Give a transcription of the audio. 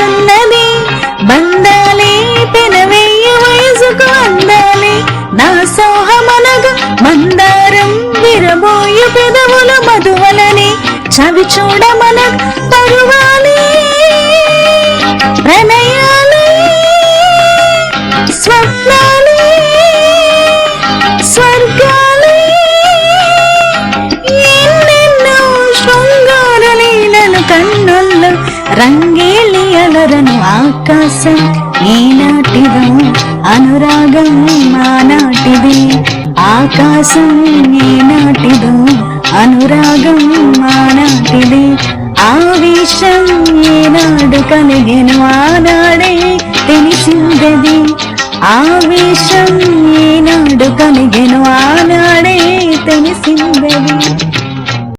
మనసున్నది బంధాలే పెనవేయ వయసుకు అందాలే నా సోహమనగా మందారం విరబోయు పెదవుల మధువలని చవి చూడమనగ పరువాలే ప్రణయాలే స్వప్నాలే స్వర్గాలే ఎన్నెన్నో శృంగార లీలలు కన్నుల్లో రంగేలి అలరను ఆకాశం ఈనాటిదో అనురాగం ఆనాటిది ఆకాశం ఈనాటిదో అనురాగం ఆనాటిది ఆవేశం ఏనాడు కలిగెను ఆనాడే తెలిసిందది ఆవేశం ఏనాడు కలిగెను ఆనాడే తెలిసిందది